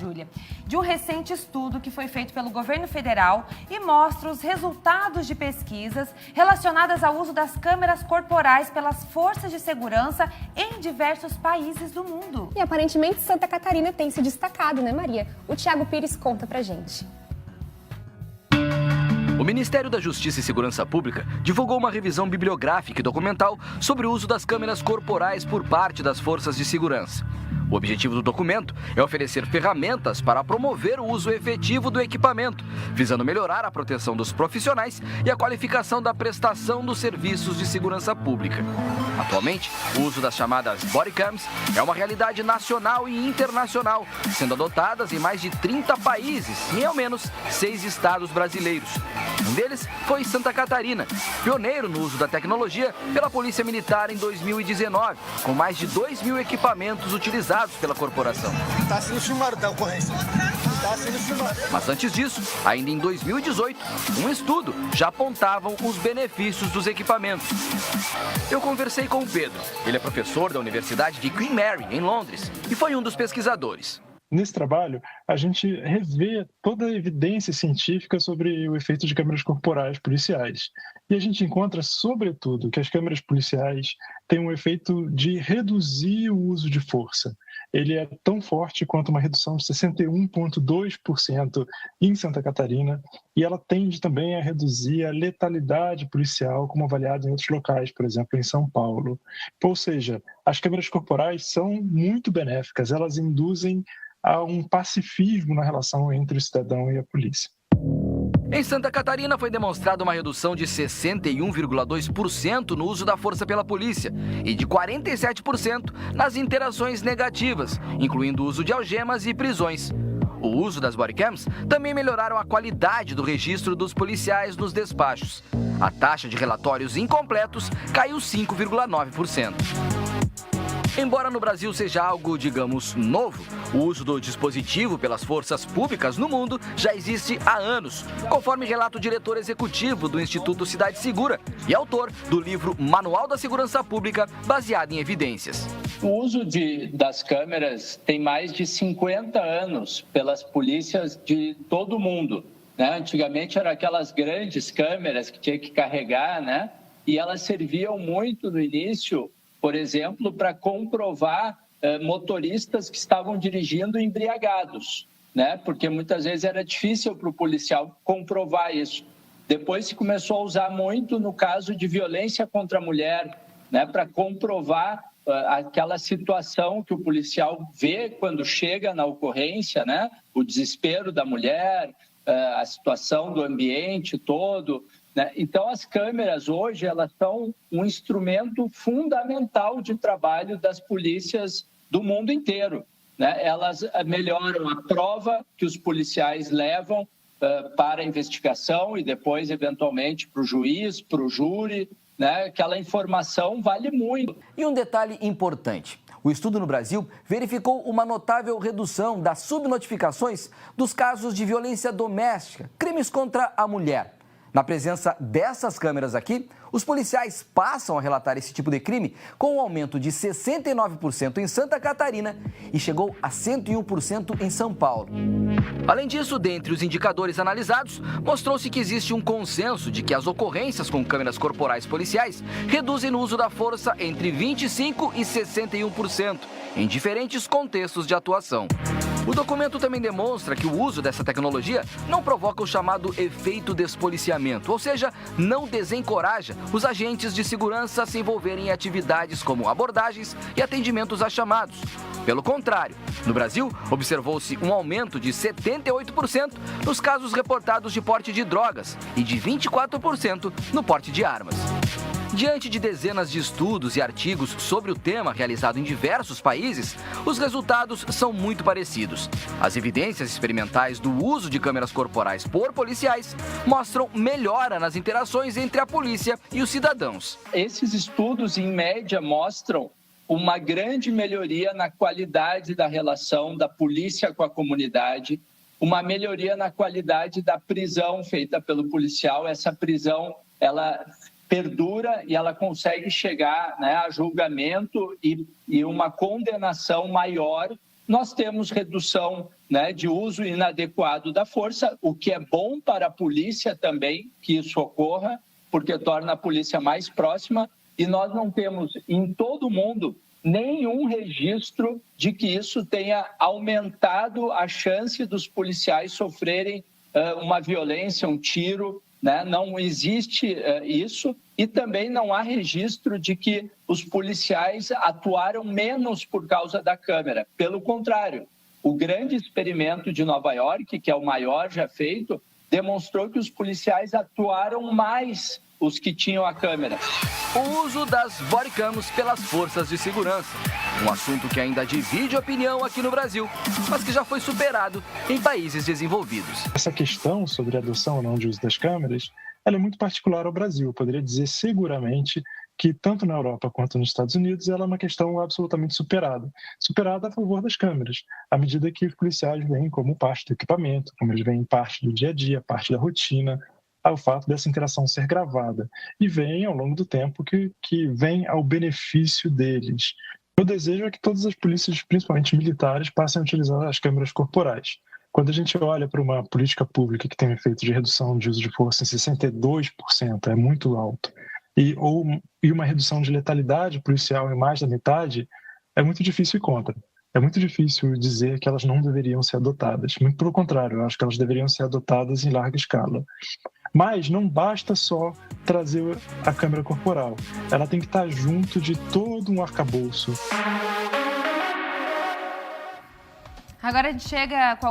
Júlia, de um recente estudo que foi feito pelo governo federal e mostra os resultados de pesquisas relacionadas ao uso das câmeras corporais pelas forças de segurança em diversos países do mundo. E aparentemente Santa Catarina tem se destacado, né, Maria? O Thiago Pires conta pra gente. O Ministério da Justiça e Segurança Pública divulgou uma revisão bibliográfica e documental sobre o uso das câmeras corporais por parte das forças de segurança. O objetivo do documento é oferecer ferramentas para promover o uso efetivo do equipamento, visando melhorar a proteção dos profissionais e a qualificação da prestação dos serviços de segurança pública. Atualmente, o uso das chamadas bodycams é uma realidade nacional e internacional, sendo adotadas em mais de 30 países e em ao menos 6 estados brasileiros. Um deles foi Santa Catarina, pioneiro no uso da tecnologia pela Polícia Militar em 2019, com mais de 2.000 equipamentos utilizados pela corporação. Está sendo filmado da ocorrência. Está sendo filmado. Mas antes disso, ainda em 2018, um estudo já apontava os benefícios dos equipamentos. Eu conversei com o Pedro. Ele é professor da Universidade de Queen Mary, em Londres, e foi um dos pesquisadores. Nesse trabalho, a gente revê toda a evidência científica sobre o efeito de câmeras corporais policiais. E a gente encontra, sobretudo, que as câmeras policiais têm um efeito de reduzir o uso de força. Ele é tão forte quanto uma redução de 61,2% em Santa Catarina, e ela tende também a reduzir a letalidade policial, como avaliado em outros locais, por exemplo, em São Paulo. Ou seja, as câmeras corporais são muito benéficas, elas induzem a um pacifismo na relação entre o cidadão e a polícia. Em Santa Catarina foi demonstrada uma redução de 61,2% no uso da força pela polícia e de 47% nas interações negativas, incluindo o uso de algemas e prisões. O uso das bodycams também melhoraram a qualidade do registro dos policiais nos despachos. A taxa de relatórios incompletos caiu 5,9%. Embora no Brasil seja algo, digamos, novo, o uso do dispositivo pelas forças públicas no mundo já existe há anos, conforme relata o diretor executivo do Instituto Cidade Segura e autor do livro Manual da Segurança Pública, baseado em evidências. O uso das câmeras tem mais de 50 anos pelas polícias de todo o mundo, né? Antigamente eram aquelas grandes câmeras que tinha que carregar, né? E elas serviam muito no início, por exemplo, para comprovar motoristas que estavam dirigindo embriagados, né? Porque muitas vezes era difícil para o policial comprovar isso. Depois se começou a usar muito no caso de violência contra a mulher, né? Para comprovar aquela situação que o policial vê quando chega na ocorrência, né? O desespero da mulher, a situação do ambiente todo. Então, as câmeras hoje elas são um instrumento fundamental de trabalho das polícias do mundo inteiro, né? Elas melhoram a prova que os policiais levam para a investigação e depois, eventualmente, para o juiz, para o júri, né? Aquela informação vale muito. E um detalhe importante. O estudo no Brasil verificou uma notável redução das subnotificações dos casos de violência doméstica, crimes contra a mulher. Na presença dessas câmeras aqui, os policiais passam a relatar esse tipo de crime com um aumento de 69% em Santa Catarina e chegou a 101% em São Paulo. Além disso, dentre os indicadores analisados, mostrou-se que existe um consenso de que as ocorrências com câmeras corporais policiais reduzem no uso da força entre 25% e 61%, em diferentes contextos de atuação. O documento também demonstra que o uso dessa tecnologia não provoca o chamado efeito despoliciamento, ou seja, não desencoraja os agentes de segurança a se envolverem em atividades como abordagens e atendimentos a chamados. Pelo contrário, no Brasil, observou-se um aumento de 78% nos casos reportados de porte de drogas e de 24% no porte de armas. Diante de dezenas de estudos e artigos sobre o tema realizado em diversos países, os resultados são muito parecidos. As evidências experimentais do uso de câmeras corporais por policiais mostram melhora nas interações entre a polícia e os cidadãos. Esses estudos, em média, mostram uma grande melhoria na qualidade da relação da polícia com a comunidade, uma melhoria na qualidade da prisão feita pelo policial. Essa prisão, ela perdura e ela consegue chegar, né, a julgamento e uma condenação maior nós temos redução, né, de uso inadequado da força, o que é bom para a polícia também que isso ocorra, porque torna a polícia mais próxima, e nós não temos em todo o mundo nenhum registro de que isso tenha aumentado a chance dos policiais sofrerem uma violência, um tiro, né? Não existe isso, e também não há registro de que os policiais atuaram menos por causa da câmera. Pelo contrário, o grande experimento de Nova York, que é o maior já feito, demonstrou que os policiais atuaram mais, os que tinham a câmera. O uso das bodycams pelas forças de segurança. Um assunto que ainda divide opinião aqui no Brasil, mas que já foi superado em países desenvolvidos. Essa questão sobre a adoção ou não de uso das câmeras, ela é muito particular ao Brasil. Eu poderia dizer seguramente que tanto na Europa quanto nos Estados Unidos ela é uma questão absolutamente superada. Superada a favor das câmeras, à medida que os policiais veem como parte do equipamento, como eles veem parte do dia a dia, parte da rotina, ao fato dessa interação ser gravada. E vem, ao longo do tempo, que vem ao benefício deles. O desejo é que todas as polícias, principalmente militares, passem a utilizar as câmeras corporais. Quando a gente olha para uma política pública que tem um efeito de redução de uso de força em 62%, é muito alto, e uma redução de letalidade policial em mais da metade, é muito difícil ir contra. É muito difícil dizer que elas não deveriam ser adotadas. Muito pelo contrário, eu acho que elas deveriam ser adotadas em larga escala. Mas não basta só trazer a câmera corporal. Ela tem que estar junto de todo um arcabouço. Agora a gente chega com